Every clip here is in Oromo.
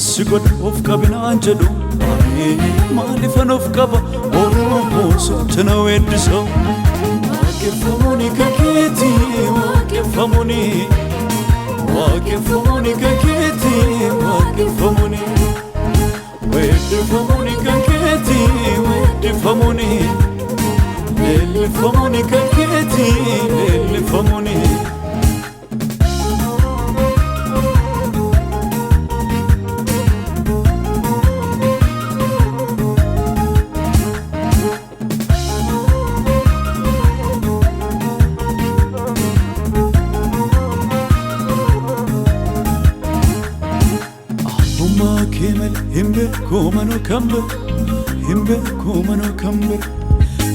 Sigod of kabina anjadu maalifan of kaba oromoo sochana weeddiso waaqeffamuni kakeeti waaqeffamuni kakeeti waaqeffamuni weeddifamuni kakeeti weeddifamuni leellifamuni kakeeti leellifamuni Himbe kumano kambe himbe kumano kambe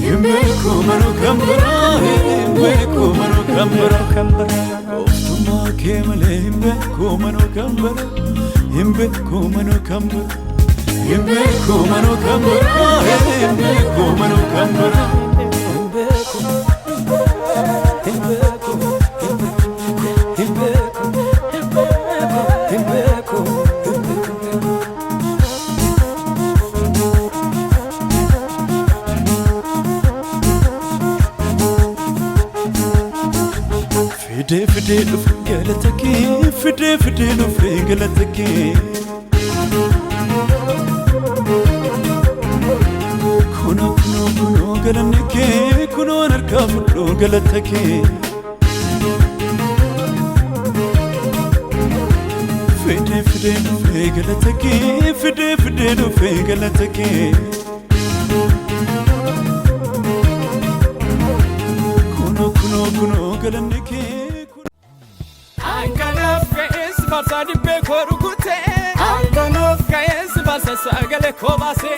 himbe kumano kambera himbe kumano kambera oftuma kemale himbe kumano kambera himbe kumano kambe himbe kumano kambera himbe kumano kambera Fide duf galataki fide duf galataki kuno galanake kuno narkafudo galataki fide duf galataki fide duf galataki kuno galanake Sadi pe korukute Anganof kayes basa sagale kobase